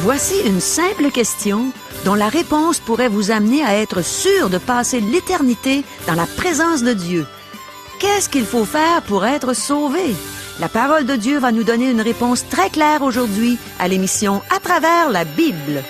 Voici une simple question dont la réponse pourrait vous amener à être sûr de passer l'éternité dans la présence de Dieu. Qu'est-ce qu'il faut faire pour être sauvé? La parole de Dieu va nous donner une réponse très claire aujourd'hui à l'émission À travers la Bible.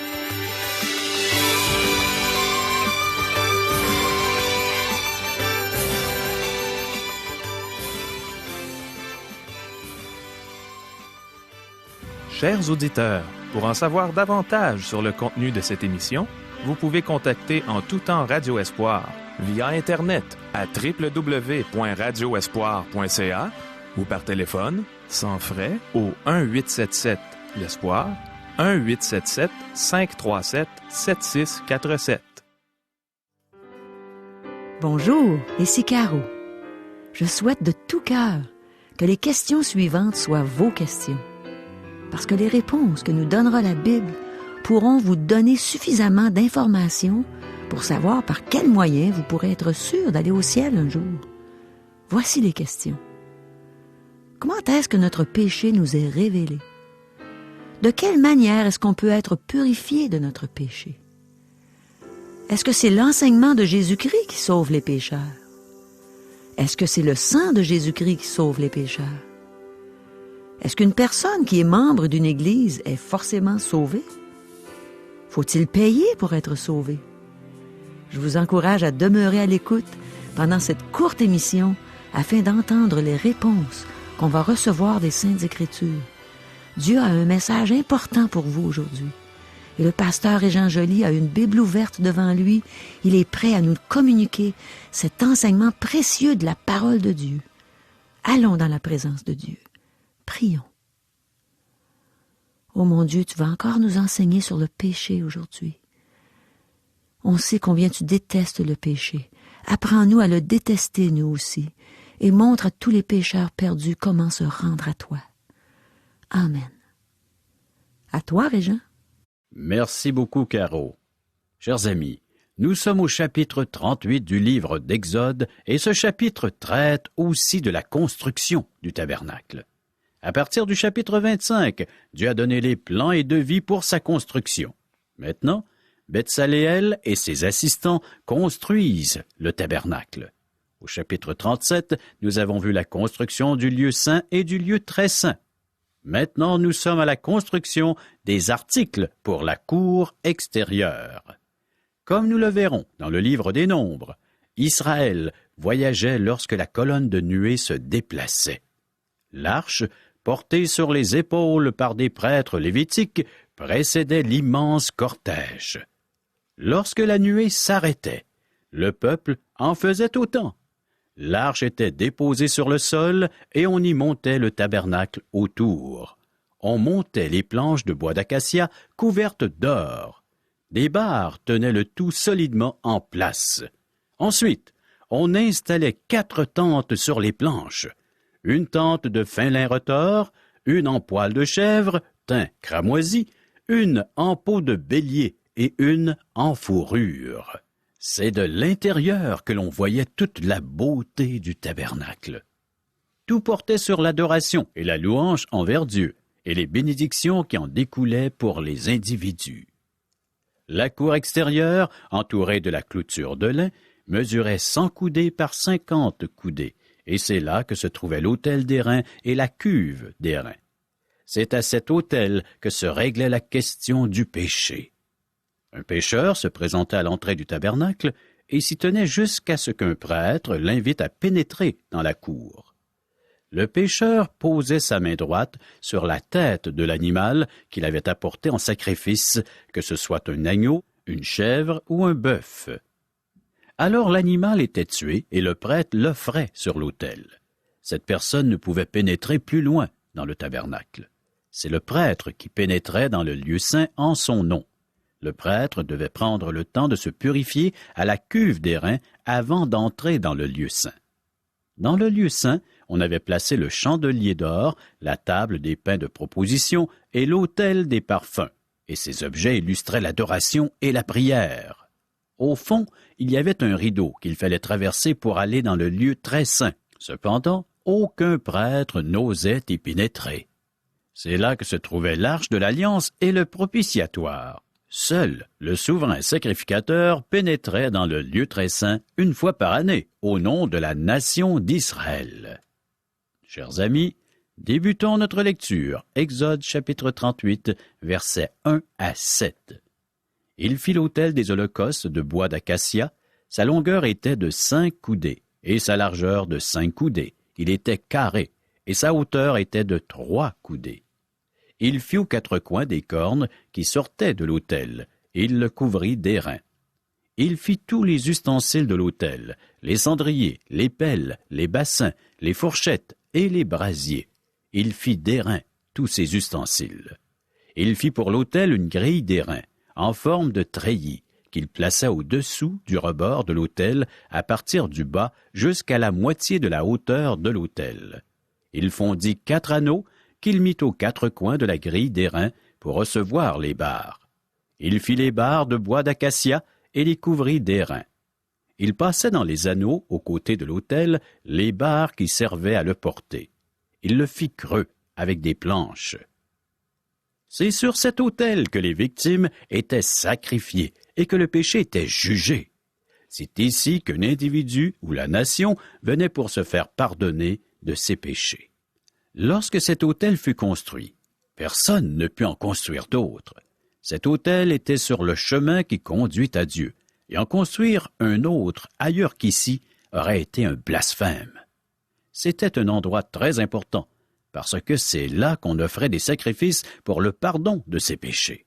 Chers auditeurs, pour en savoir davantage sur le contenu de cette émission, vous pouvez contacter en tout temps Radio Espoir via Internet à www.radioespoir.ca ou par téléphone, sans frais, au 1-877-l'Espoir, 1-877-537-7647. Bonjour, ici Caro. Je souhaite de tout cœur que les questions suivantes soient vos questions. Parce que les réponses que nous donnera la Bible pourront vous donner suffisamment d'informations pour savoir par quels moyens vous pourrez être sûr d'aller au ciel un jour. Voici les questions. Comment est-ce que notre péché nous est révélé? De quelle manière est-ce qu'on peut être purifié de notre péché? Est-ce que c'est l'enseignement de Jésus-Christ qui sauve les pécheurs? Est-ce que c'est le sang de Jésus-Christ qui sauve les pécheurs? Est-ce qu'une personne qui est membre d'une église est forcément sauvée? Faut-il payer pour être sauvé? Je vous encourage à demeurer à l'écoute pendant cette courte émission afin d'entendre les réponses qu'on va recevoir des Saintes Écritures. Dieu a un message important pour vous aujourd'hui. Et le pasteur Régent Joly a une Bible ouverte devant lui. Il est prêt à nous communiquer cet enseignement précieux de la parole de Dieu. Allons dans la présence de Dieu. Prions. Oh mon Dieu, tu vas encore nous enseigner sur le péché aujourd'hui. On sait combien tu détestes le péché. Apprends-nous à le détester nous aussi et montre à tous les pécheurs perdus comment se rendre à toi. Amen. À toi, Régent. Merci beaucoup, Caro. Chers amis, nous sommes au chapitre 38 du livre d'Exode et ce chapitre traite aussi de la construction du tabernacle. À partir du chapitre 25, Dieu a donné les plans et devis pour sa construction. Maintenant, Betsaléel et ses assistants construisent le tabernacle. Au chapitre 37, nous avons vu la construction du lieu saint et du lieu très saint. Maintenant, nous sommes à la construction des articles pour la cour extérieure. Comme nous le verrons dans le livre des Nombres, Israël voyageait lorsque la colonne de nuée se déplaçait. L'arche, portée sur les épaules par des prêtres lévitiques, précédait l'immense cortège. Lorsque la nuée s'arrêtait, le peuple en faisait autant. L'arche était déposée sur le sol et on y montait le tabernacle autour. On montait les planches de bois d'acacia couvertes d'or. Des barres tenaient le tout solidement en place. Ensuite, on installait 4 tentes sur les planches. Une tente de fin lin retors, une en poil de chèvre, thym cramoisi, une en peau de bélier et une en fourrure. C'est de l'intérieur que l'on voyait toute la beauté du tabernacle. Tout portait sur l'adoration et la louange envers Dieu, et les bénédictions qui en découlaient pour les individus. La cour extérieure, entourée de la clôture de lin, mesurait 100 coudées par 50 coudées, et c'est là que se trouvait l'autel d'airain et la cuve d'airain. C'est à cet autel que se réglait la question du péché. Un pécheur se présentait à l'entrée du tabernacle et s'y tenait jusqu'à ce qu'un prêtre l'invite à pénétrer dans la cour. Le pécheur posait sa main droite sur la tête de l'animal qu'il avait apporté en sacrifice, que ce soit un agneau, une chèvre ou un bœuf. Alors l'animal était tué et le prêtre l'offrait sur l'autel. Cette personne ne pouvait pénétrer plus loin dans le tabernacle. C'est le prêtre qui pénétrait dans le lieu saint en son nom. Le prêtre devait prendre le temps de se purifier à la cuve d'airain avant d'entrer dans le lieu saint. Dans le lieu saint, on avait placé le chandelier d'or, la table des pains de proposition et l'autel des parfums, et ces objets illustraient l'adoration et la prière. Au fond, il y avait un rideau qu'il fallait traverser pour aller dans le lieu très saint. Cependant, aucun prêtre n'osait y pénétrer. C'est là que se trouvait l'arche de l'Alliance et le propitiatoire. Seul le souverain sacrificateur pénétrait dans le lieu très saint une fois par année, au nom de la nation d'Israël. Chers amis, débutons notre lecture. Exode chapitre 38, versets 1 à 7. Il fit l'autel des holocaustes de bois d'acacia. Sa longueur était de 5 coudées et sa largeur de 5 coudées. Il était carré et sa hauteur était de 3 coudées. Il fit aux 4 coins des cornes qui sortaient de l'autel, et il le couvrit d'airain. Il fit tous les ustensiles de l'autel, les cendriers, les pelles, les bassins, les fourchettes et les brasiers. Il fit d'airain tous ces ustensiles. Il fit pour l'autel une grille d'airain, en forme de treillis, qu'il plaça au-dessous du rebord de l'autel, à partir du bas jusqu'à la moitié de la hauteur de l'autel. Il fondit 4 anneaux, qu'il mit aux 4 coins de la grille d'airain pour recevoir les barres. Il fit les barres de bois d'acacia et les couvrit d'airain. Il passait dans les anneaux, aux côtés de l'autel, les barres qui servaient à le porter. Il le fit creux, avec des planches. C'est sur cet autel que les victimes étaient sacrifiées et que le péché était jugé. C'est ici qu'un individu ou la nation venait pour se faire pardonner de ses péchés. Lorsque cet autel fut construit, personne ne put en construire d'autre. Cet autel était sur le chemin qui conduit à Dieu, et en construire un autre ailleurs qu'ici aurait été un blasphème. C'était un endroit très important, parce que c'est là qu'on offrait des sacrifices pour le pardon de ses péchés.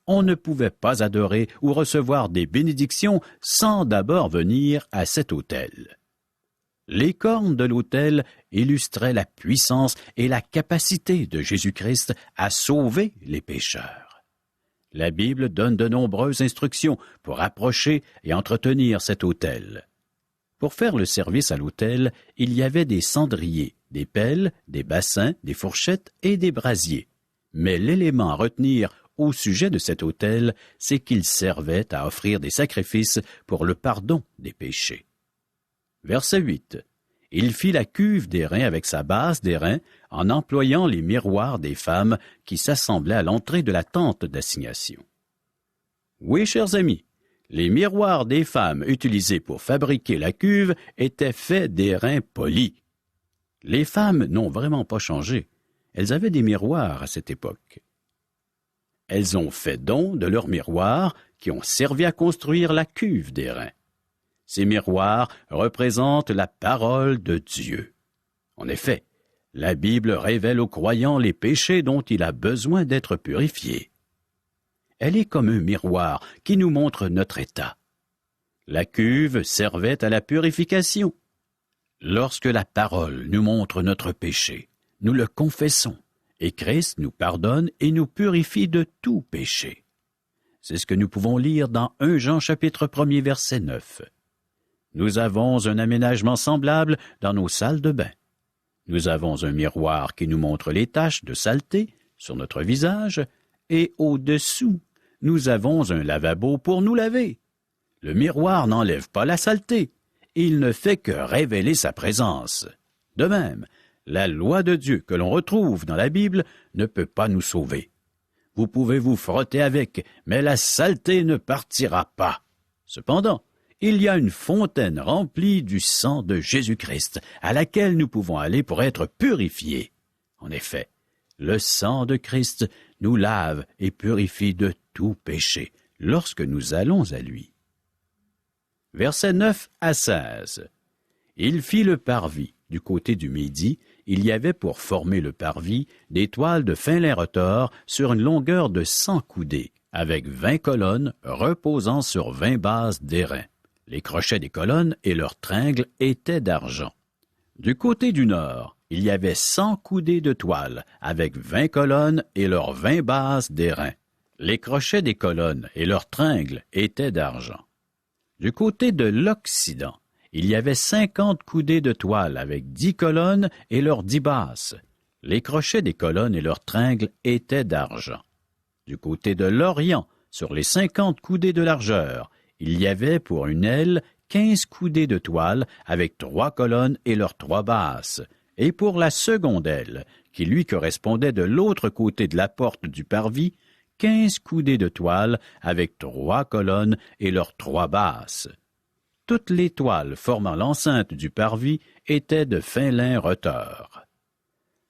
On ne pouvait pas adorer ou recevoir des bénédictions sans d'abord venir à cet autel. Les cornes de l'autel illustraient la puissance et la capacité de Jésus-Christ à sauver les pécheurs. La Bible donne de nombreuses instructions pour approcher et entretenir cet autel. Pour faire le service à l'autel, il y avait des cendriers, des pelles, des bassins, des fourchettes et des brasiers. Mais l'élément à retenir au sujet de cet autel, c'est qu'il servait à offrir des sacrifices pour le pardon des péchés. Verset 8. Il fit la cuve d'airain avec sa base d'airain en employant les miroirs des femmes qui s'assemblaient à l'entrée de la tente d'assignation. Oui, chers amis, les miroirs des femmes utilisés pour fabriquer la cuve étaient faits d'airain poli. Les femmes n'ont vraiment pas changé. Elles avaient des miroirs à cette époque. Elles ont fait don de leurs miroirs qui ont servi à construire la cuve d'airain. Ces miroirs représentent la parole de Dieu. En effet, la Bible révèle aux croyants les péchés dont il a besoin d'être purifié. Elle est comme un miroir qui nous montre notre état. La cuve servait à la purification. Lorsque la parole nous montre notre péché, nous le confessons, et Christ nous pardonne et nous purifie de tout péché. C'est ce que nous pouvons lire dans 1 Jean chapitre 1er verset 9. Nous avons un aménagement semblable dans nos salles de bain. Nous avons un miroir qui nous montre les taches de saleté sur notre visage, et au-dessous, nous avons un lavabo pour nous laver. Le miroir n'enlève pas la saleté, il ne fait que révéler sa présence. De même, la loi de Dieu que l'on retrouve dans la Bible ne peut pas nous sauver. Vous pouvez vous frotter avec, mais la saleté ne partira pas. Cependant, il y a une fontaine remplie du sang de Jésus-Christ, à laquelle nous pouvons aller pour être purifiés. En effet, le sang de Christ nous lave et purifie de tout péché lorsque nous allons à lui. Versets 9 à 16. Il fit le parvis. Du côté du midi, il y avait pour former le parvis des toiles de fin lin retors sur une longueur de 100 coudées, avec 20 colonnes reposant sur 20 bases d'airain. Les crochets des colonnes et leurs tringles étaient d'argent. Du côté du nord, il y avait 100 coudées de toile, avec 20 colonnes et leurs 20 bases d'airain. Les crochets des colonnes et leurs tringles étaient d'argent. Du côté de l'Occident, il y avait 50 coudées de toile avec 10 colonnes et leurs 10 bases. Les crochets des colonnes et leurs tringles étaient d'argent. Du côté de l'Orient, sur les 50 coudées de largeur, il y avait pour une aile 15 coudées de toile avec 3 colonnes et leurs 3 bases. et pour la seconde aile, qui lui correspondait de l'autre côté de la porte du parvis, 15 coudées de toile avec 3 colonnes et leurs 3 bases. Toutes les toiles formant l'enceinte du parvis étaient de fin lin retors.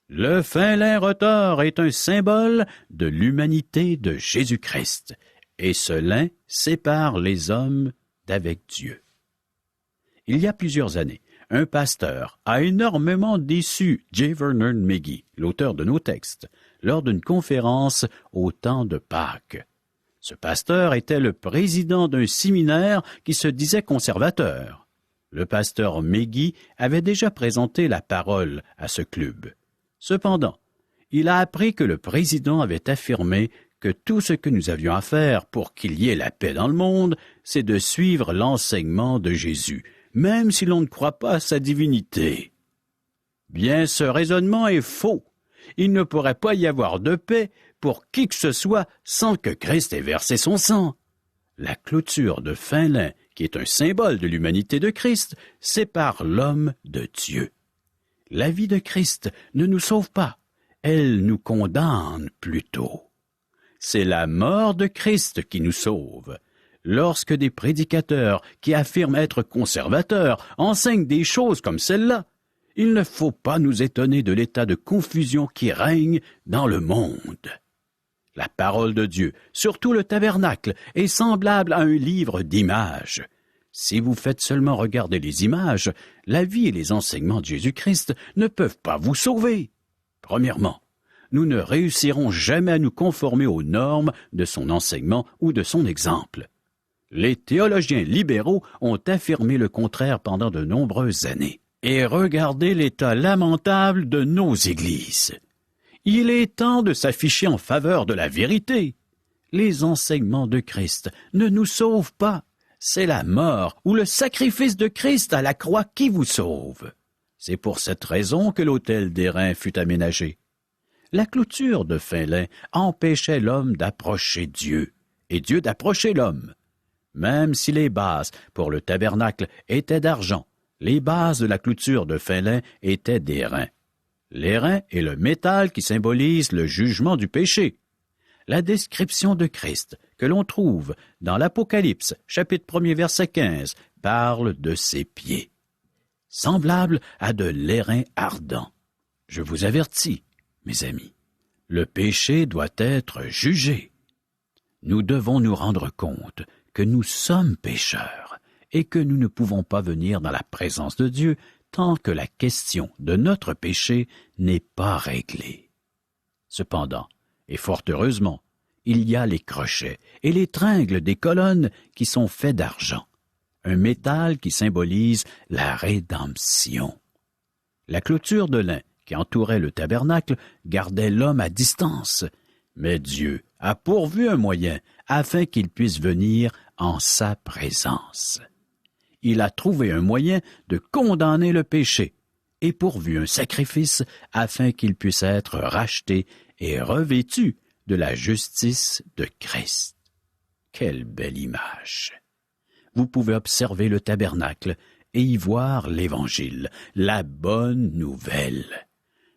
Le fin lin retors est un symbole de l'humanité de Jésus-Christ, et ce lin sépare les hommes d'avec Dieu. Il y a plusieurs années, un pasteur a énormément déçu J. Vernon McGee, l'auteur de nos textes, lors d'une conférence au temps de Pâques. Ce pasteur était le président d'un séminaire qui se disait conservateur. Le pasteur McGee avait déjà présenté la parole à ce club. Cependant, il a appris que le président avait affirmé que tout ce que nous avions à faire pour qu'il y ait la paix dans le monde, c'est de suivre l'enseignement de Jésus, même si l'on ne croit pas à sa divinité. Bien, ce raisonnement est faux. Il ne pourrait pas y avoir de paix pour qui que ce soit sans que Christ ait versé son sang. La clôture de fin lin, qui est un symbole de l'humanité de Christ, sépare l'homme de Dieu. La vie de Christ ne nous sauve pas, elle nous condamne plutôt. C'est la mort de Christ qui nous sauve. Lorsque des prédicateurs qui affirment être conservateurs enseignent des choses comme celle-là, il ne faut pas nous étonner de l'état de confusion qui règne dans le monde. La parole de Dieu, surtout le tabernacle, est semblable à un livre d'images. Si vous faites seulement regarder les images, la vie et les enseignements de Jésus-Christ ne peuvent pas vous sauver. Premièrement, nous ne réussirons jamais à nous conformer aux normes de son enseignement ou de son exemple. Les théologiens libéraux ont affirmé le contraire pendant de nombreuses années. Et regardez l'état lamentable de nos églises. Il est temps de s'afficher en faveur de la vérité. Les enseignements de Christ ne nous sauvent pas. C'est la mort ou le sacrifice de Christ à la croix qui vous sauve. C'est pour cette raison que l'autel d'airain fut aménagé. La clôture de fin lin empêchait l'homme d'approcher Dieu, et Dieu d'approcher l'homme. Même si les bases pour le tabernacle étaient d'argent, les bases de la clôture de fin lin étaient d'airain. L'airain est le métal qui symbolise le jugement du péché. La description de Christ que l'on trouve dans l'Apocalypse, chapitre 1er, verset 15, parle de ses pieds. Semblable à de l'airain ardent. Je vous avertis, mes amis, le péché doit être jugé. Nous devons nous rendre compte que nous sommes pécheurs et que nous ne pouvons pas venir dans la présence de Dieu tant que la question de notre péché n'est pas réglée. Cependant, et fort heureusement, il y a les crochets et les tringles des colonnes qui sont faits d'argent, un métal qui symbolise la rédemption. La clôture de lin qui entourait le tabernacle gardait l'homme à distance, mais Dieu a pourvu un moyen afin qu'il puisse venir en sa présence. Il a trouvé un moyen de condamner le péché et pourvu un sacrifice afin qu'il puisse être racheté et revêtu de la justice de Christ. Quelle belle image! Vous pouvez observer le tabernacle et y voir l'Évangile, la bonne nouvelle.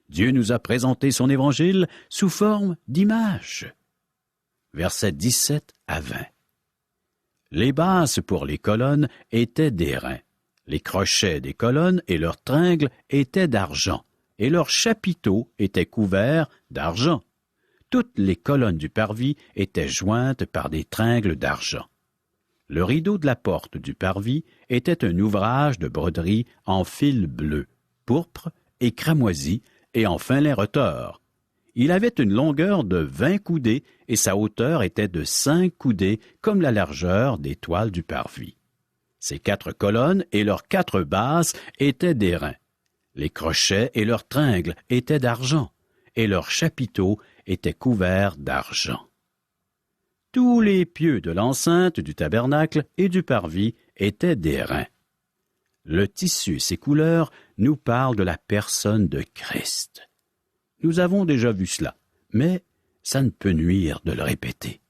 Dieu nous a présenté son Évangile sous forme d'images. Versets 17 à 20. Les bases pour les colonnes étaient d'airain. Les crochets des colonnes et leurs tringles étaient d'argent, et leurs chapiteaux étaient couverts d'argent. Toutes les colonnes du parvis étaient jointes par des tringles d'argent. Le rideau de la porte du parvis était un ouvrage de broderie en fil bleu, pourpre et cramoisi, et en fin lin retors. Il avait une longueur de 20 coudées et sa hauteur était de 5 coudées, comme la largeur des toiles du parvis. Ses 4 colonnes et leurs 4 bases étaient d'airain. Les crochets et leurs tringles étaient d'argent, et leurs chapiteaux étaient couverts d'argent. Tous les pieux de l'enceinte du tabernacle et du parvis étaient d'airain. Le tissu et ses couleurs nous parlent de la personne de Christ. Nous avons déjà vu cela, mais ça ne peut nuire de le répéter.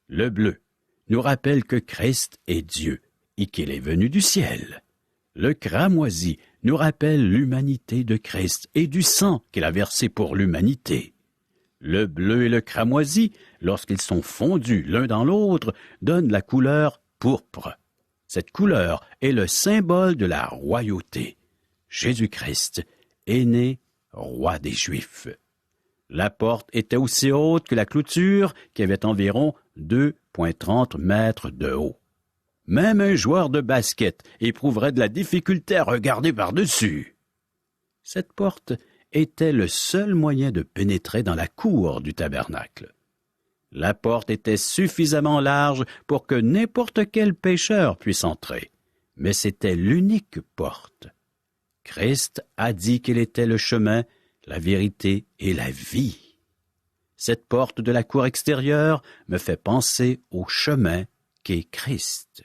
Le bleu nous rappelle que Christ est Dieu et qu'il est venu du ciel. Le cramoisi nous rappelle l'humanité de Christ et du sang qu'il a versé pour l'humanité. Le bleu et le cramoisi, lorsqu'ils sont fondus l'un dans l'autre, donnent la couleur pourpre. Cette couleur est le symbole de la royauté. Jésus-Christ est né roi des Juifs. La porte était aussi haute que la clôture, qui avait environ 2,30 mètres de haut. Même un joueur de basket éprouverait de la difficulté à regarder par-dessus. Cette porte était le seul moyen de pénétrer dans la cour du tabernacle. La porte était suffisamment large pour que n'importe quel pécheur puisse entrer, mais c'était l'unique porte. Christ a dit qu'il était le chemin, la vérité et la vie. Cette porte de la cour extérieure me fait penser au chemin qu'est Christ.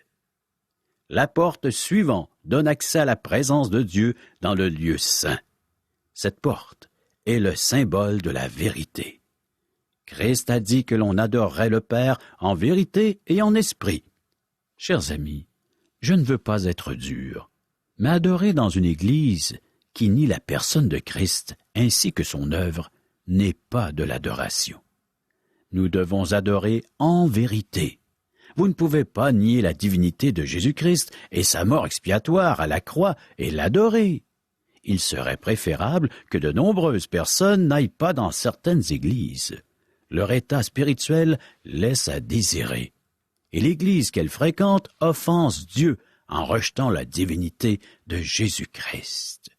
La porte suivante donne accès à la présence de Dieu dans le lieu saint. Cette porte est le symbole de la vérité. Christ a dit que l'on adorerait le Père en vérité et en esprit. Chers amis, je ne veux pas être dur, mais adorer dans une église qui nie la personne de Christ ainsi que son œuvre n'est pas de l'adoration. Nous devons adorer en vérité. Vous ne pouvez pas nier la divinité de Jésus-Christ et sa mort expiatoire à la croix et l'adorer. Il serait préférable que de nombreuses personnes n'aillent pas dans certaines églises. Leur état spirituel laisse à désirer. Et l'église qu'elles fréquentent offense Dieu en rejetant la divinité de Jésus-Christ.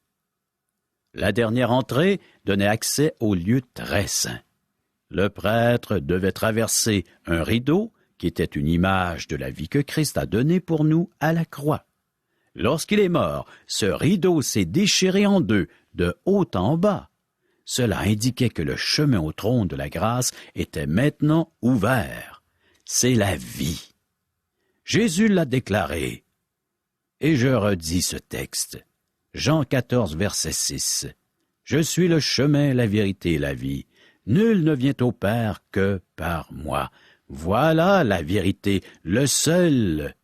La dernière entrée donnait accès au lieu très saint. Le prêtre devait traverser un rideau qui était une image de la vie que Christ a donnée pour nous à la croix. Lorsqu'il est mort, ce rideau s'est déchiré en deux, de haut en bas. Cela indiquait que le chemin au trône de la grâce était maintenant ouvert. C'est la vie. Jésus l'a déclaré. Et je redis ce texte. Jean 14, verset 6. « Je suis le chemin, la vérité et la vie. Nul ne vient au Père que par moi. Voilà la vérité, le seul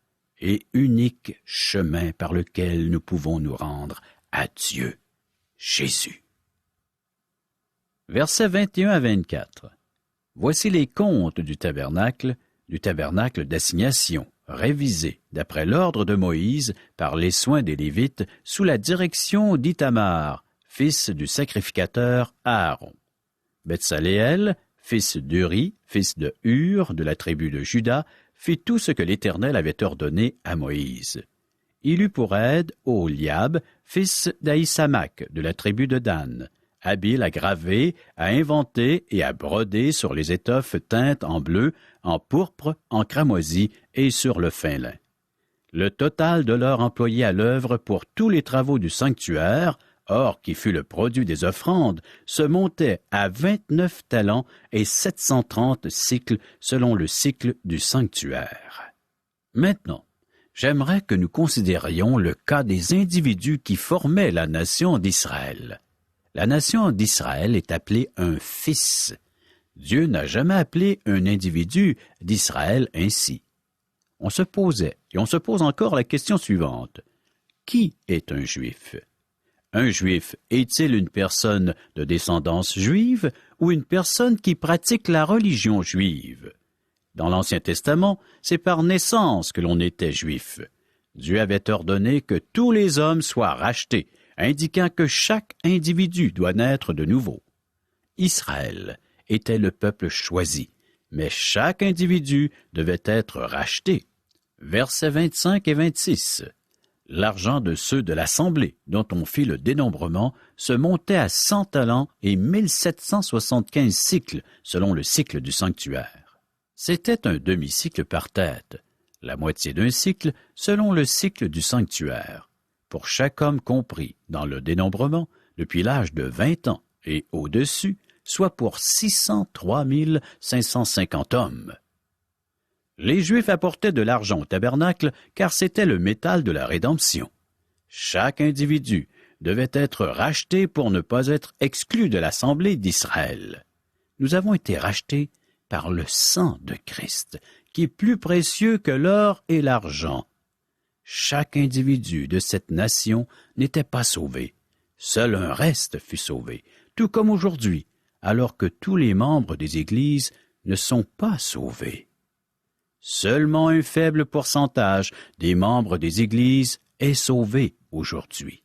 et unique chemin par lequel nous pouvons nous rendre à Dieu, Jésus. » Versets 21 à 24. Voici les comptes du tabernacle d'assignation, révisés d'après l'ordre de Moïse par les soins des Lévites sous la direction d'Ithamar, fils du sacrificateur Aaron. Betsaléel, fils d'Uri, fils de Hur, de la tribu de Juda, fit tout ce que l'Éternel avait ordonné à Moïse. Il eut pour aide Oholiab, fils d'Ahisamach, de la tribu de Dan, habile à graver, à inventer et à broder sur les étoffes teintes en bleu, en pourpre, en cramoisi et sur le fin lin. Le total de l'or employé à l'œuvre pour tous les travaux du sanctuaire, or qui fut le produit des offrandes, se montait à 29 talents et 730 cycles selon le cycle du sanctuaire. Maintenant, j'aimerais que nous considérions le cas des individus qui formaient la nation d'Israël. La nation d'Israël est appelée un fils. Dieu n'a jamais appelé un individu d'Israël ainsi. On se posait, et on se pose encore la question suivante. Qui est un Juif? Un Juif est-il une personne de descendance juive ou une personne qui pratique la religion juive? Dans l'Ancien Testament, c'est par naissance que l'on était juif. Dieu avait ordonné que tous les hommes soient rachetés, indiquant que chaque individu doit naître de nouveau. Israël était le peuple choisi, mais chaque individu devait être racheté. Versets 25 et 26. L'argent de ceux de l'assemblée, dont on fit le dénombrement, se montait à 100 talents et 1775 cycles, selon le cycle du sanctuaire. C'était un demi-cycle par tête, la moitié d'un cycle selon le cycle du sanctuaire, pour chaque homme compris dans le dénombrement depuis l'âge de 20 ans et au-dessus, soit pour 603 550 hommes. Les Juifs apportaient de l'argent au tabernacle car c'était le métal de la rédemption. Chaque individu devait être racheté pour ne pas être exclu de l'assemblée d'Israël. Nous avons été rachetés par le sang de Christ, qui est plus précieux que l'or et l'argent. Chaque individu de cette nation n'était pas sauvé. Seul un reste fut sauvé, tout comme aujourd'hui, alors que tous les membres des Églises ne sont pas sauvés. Seulement un faible pourcentage des membres des Églises est sauvé aujourd'hui.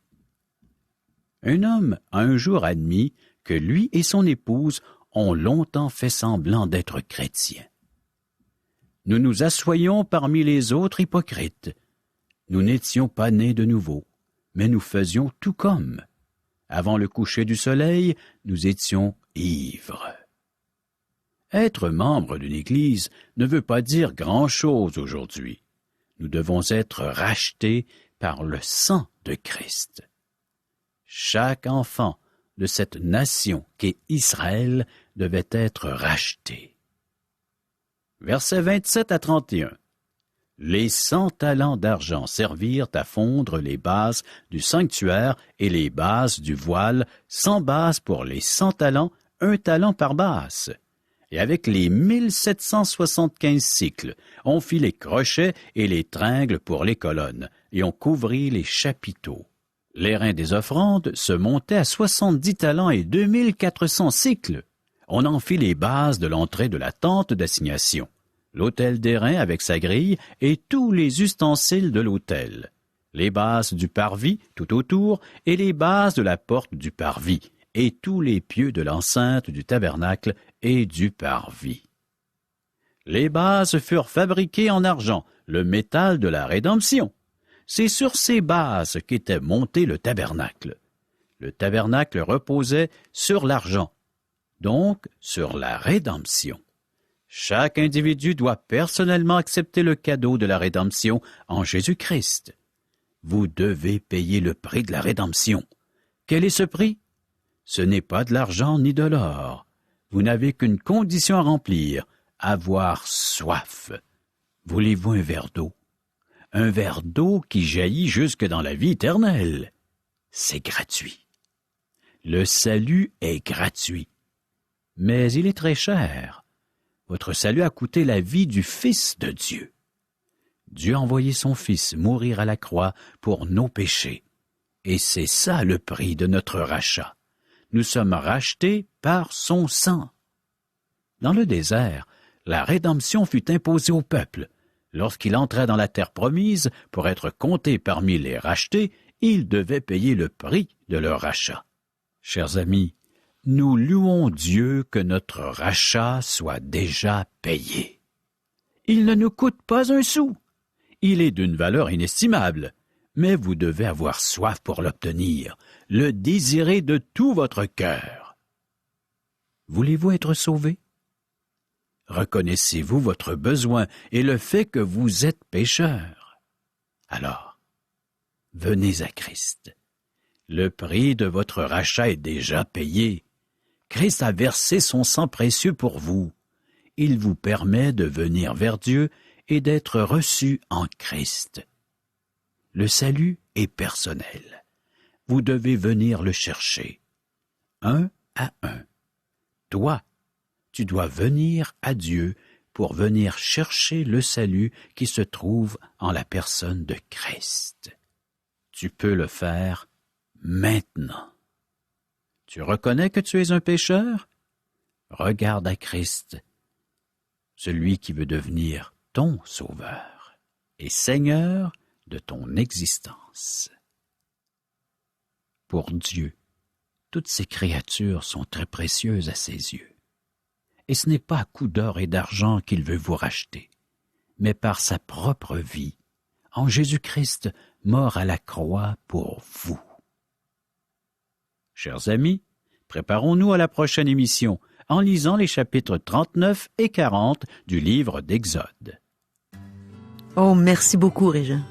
Un homme a un jour admis que lui et son épouse ont longtemps fait semblant d'être chrétiens. Nous nous assoyons parmi les autres hypocrites. Nous n'étions pas nés de nouveau, mais nous faisions tout comme. Avant le coucher du soleil, nous étions ivres. Être membre d'une Église ne veut pas dire grand-chose aujourd'hui. Nous devons être rachetés par le sang de Christ. Chaque enfant de cette nation qu'est Israël devait être racheté. Versets 27 à 31. Les 100 talents d'argent servirent à fondre les bases du sanctuaire et les bases du voile, 100 bases pour les 100 talents, 1 talent par base. Et avec les 1775 sicles, on fit les crochets et les tringles pour les colonnes, et on couvrit les chapiteaux. L'airain des offrandes se montait à 70 talents et 2400 sicles. On en fit les bases de l'entrée de la tente d'assignation, l'autel d'airain avec sa grille et tous les ustensiles de l'autel, les bases du parvis tout autour et les bases de la porte du parvis, et tous les pieux de l'enceinte du tabernacle et du parvis. Les bases furent fabriquées en argent, le métal de la rédemption. C'est sur ces bases qu'était monté le tabernacle. Le tabernacle reposait sur l'argent, donc sur la rédemption. Chaque individu doit personnellement accepter le cadeau de la rédemption en Jésus-Christ. Vous devez payer le prix de la rédemption. Quel est ce prix? Ce n'est pas de l'argent ni de l'or. Vous n'avez qu'une condition à remplir, avoir soif. Voulez-vous un verre d'eau? Un verre d'eau qui jaillit jusque dans la vie éternelle. C'est gratuit. Le salut est gratuit. Mais il est très cher. Votre salut a coûté la vie du Fils de Dieu. Dieu a envoyé son Fils mourir à la croix pour nos péchés. Et c'est ça le prix de notre rachat. Nous sommes rachetés par son sang. Dans le désert, la rédemption fut imposée au peuple. Lorsqu'il entrait dans la terre promise, pour être compté parmi les rachetés, il devait payer le prix de leur rachat. Chers amis, nous louons Dieu que notre rachat soit déjà payé. Il ne nous coûte pas un sou. Il est d'une valeur inestimable, mais vous devez avoir soif pour l'obtenir, le désirer de tout votre cœur. Voulez-vous être sauvé? Reconnaissez-vous votre besoin et le fait que vous êtes pécheur? Alors, venez à Christ. Le prix de votre rachat est déjà payé. Christ a versé son sang précieux pour vous. Il vous permet de venir vers Dieu et d'être reçu en Christ. Le salut est personnel. Vous devez venir le chercher, un à un. Toi, tu dois venir à Dieu pour venir chercher le salut qui se trouve en la personne de Christ. Tu peux le faire maintenant. Tu reconnais que tu es un pécheur? Regarde à Christ, celui qui veut devenir ton sauveur et Seigneur de ton existence. Pour Dieu, toutes ces créatures sont très précieuses à ses yeux. Et ce n'est pas à coup d'or et d'argent qu'il veut vous racheter, mais par sa propre vie, en Jésus-Christ, mort à la croix pour vous. Chers amis, préparons-nous à la prochaine émission en lisant les chapitres 39 et 40 du livre d'Exode. Oh, merci beaucoup, Régent.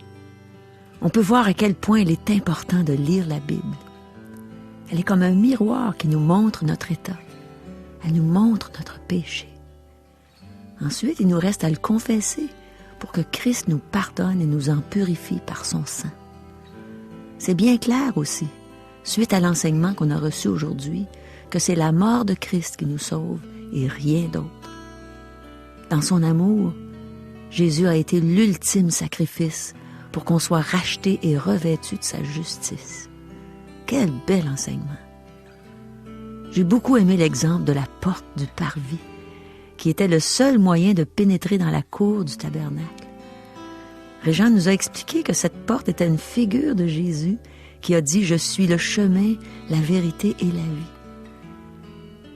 On peut voir à quel point il est important de lire la Bible. Elle est comme un miroir qui nous montre notre état. Elle nous montre notre péché. Ensuite, il nous reste à le confesser pour que Christ nous pardonne et nous en purifie par son sang. C'est bien clair aussi, suite à l'enseignement qu'on a reçu aujourd'hui, que c'est la mort de Christ qui nous sauve et rien d'autre. Dans son amour, Jésus a été l'ultime sacrifice pour qu'on soit racheté et revêtu de sa justice. Quel bel enseignement! J'ai beaucoup aimé l'exemple de la porte du parvis, qui était le seul moyen de pénétrer dans la cour du tabernacle. Régent nous a expliqué que cette porte était une figure de Jésus qui a dit « Je suis le chemin, la vérité et la vie ».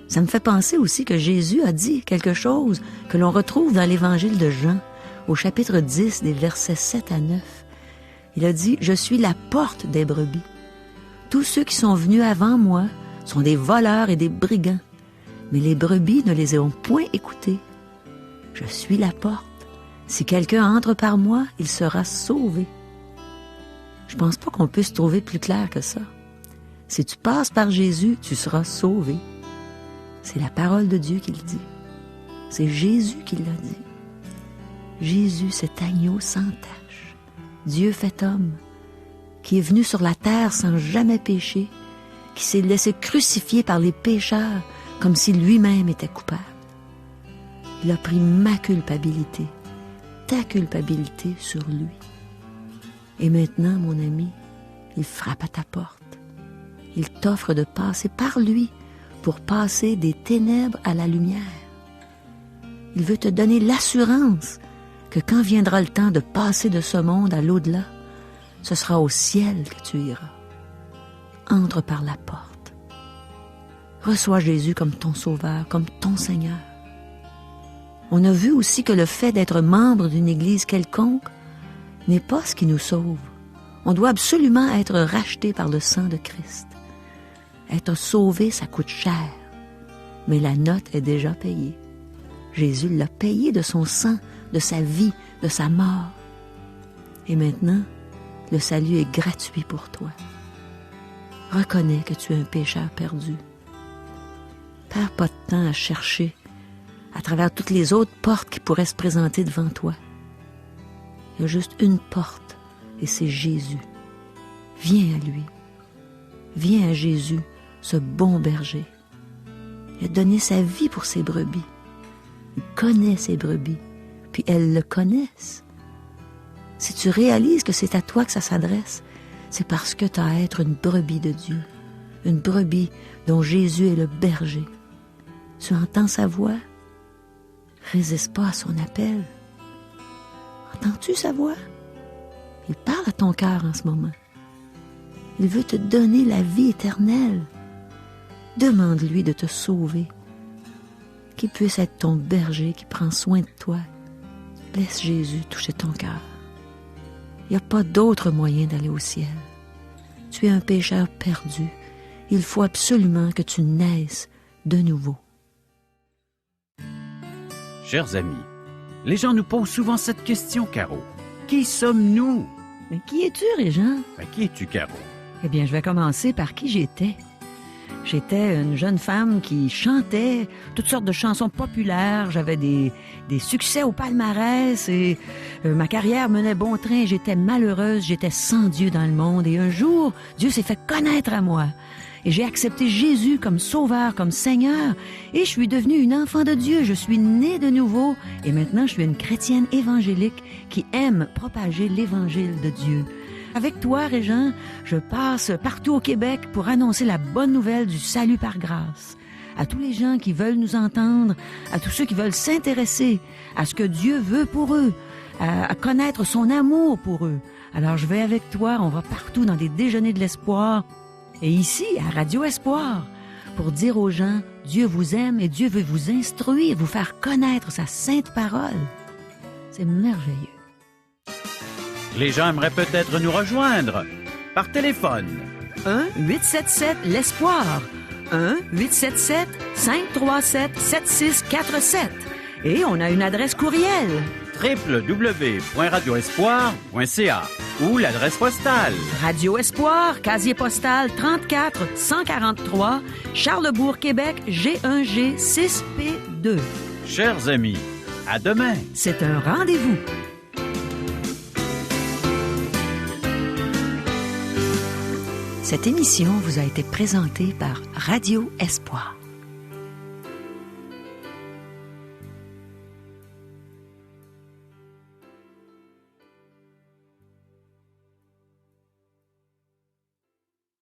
Ça me fait penser aussi que Jésus a dit quelque chose que l'on retrouve dans l'Évangile de Jean, au chapitre 10, des versets 7 à 9. Il a dit « Je suis la porte des brebis. Tous ceux qui sont venus avant moi sont des voleurs et des brigands, mais les brebis ne les ont point écoutés. Je suis la porte. Si quelqu'un entre par moi, il sera sauvé. » Je pense pas qu'on puisse trouver plus clair que ça. Si tu passes par Jésus, tu seras sauvé. C'est la parole de Dieu qui le dit. C'est Jésus qui l'a dit. Jésus, cet agneau sans tache, Dieu fait homme, qui est venu sur la terre sans jamais pécher, qui s'est laissé crucifier par les pécheurs comme si lui-même était coupable. Il a pris ma culpabilité, ta culpabilité sur lui. Et maintenant, mon ami, il frappe à ta porte. Il t'offre de passer par lui pour passer des ténèbres à la lumière. Il veut te donner l'assurance que quand viendra le temps de passer de ce monde à l'au-delà, ce sera au ciel que tu iras. Entre par la porte. Reçois Jésus comme ton sauveur, comme ton Seigneur. On a vu aussi que le fait d'être membre d'une église quelconque n'est pas ce qui nous sauve. On doit absolument être racheté par le sang de Christ. Être sauvé, ça coûte cher, mais la note est déjà payée. Jésus l'a payé de son sang, de sa vie, de sa mort. Et maintenant, le salut est gratuit pour toi. Reconnais que tu es un pécheur perdu. Perds pas de temps à chercher à travers toutes les autres portes qui pourraient se présenter devant toi. Il y a juste une porte, et c'est Jésus. Viens à lui. Viens à Jésus, ce bon berger. Il a donné sa vie pour ses brebis. Il connaît ses brebis, puis elles le connaissent. Si tu réalises que c'est à toi que ça s'adresse, c'est parce que tu as à être une brebis de Dieu, une brebis dont Jésus est le berger. Tu entends sa voix? Résiste pas à son appel. Entends-tu sa voix? Il parle à ton cœur en ce moment. Il veut te donner la vie éternelle. Demande-lui de te sauver, qu'il puisse être ton berger qui prend soin de toi. Laisse Jésus toucher ton cœur. Il n'y a pas d'autre moyen d'aller au ciel. Tu es un pécheur perdu. Il faut absolument que tu naisses de nouveau. Chers amis, les gens nous posent souvent cette question, Caro. Qui sommes-nous? Mais qui es-tu, Régent? Qui es-tu, Caro? Eh bien, je vais commencer par qui j'étais. J'étais une jeune femme qui chantait toutes sortes de chansons populaires. J'avais des succès au palmarès et ma carrière menait bon train. J'étais malheureuse, j'étais sans Dieu dans le monde. Et un jour, Dieu s'est fait connaître à moi. Et j'ai accepté Jésus comme sauveur, comme Seigneur. Et je suis devenue une enfant de Dieu. Je suis née de nouveau. Et maintenant, je suis une chrétienne évangélique qui aime propager l'évangile de Dieu. Avec toi, Régent, je passe partout au Québec pour annoncer la bonne nouvelle du salut par grâce. À tous les gens qui veulent nous entendre, à tous ceux qui veulent s'intéresser à ce que Dieu veut pour eux, à connaître son amour pour eux. Alors je vais avec toi, on va partout dans des déjeuners de l'espoir. Et ici, à Radio Espoir, pour dire aux gens, Dieu vous aime et Dieu veut vous instruire, vous faire connaître sa sainte parole. C'est merveilleux. Les gens aimeraient peut-être nous rejoindre par téléphone. 1-877-l'Espoir. 1-877-537-7647. Et on a une adresse courriel. www.radioespoir.ca ou l'adresse postale. Radio Espoir, casier postal 34 143, Charlesbourg, Québec, G1G 6P2. Chers amis, à demain. C'est un rendez-vous. Cette émission vous a été présentée par Radio Espoir.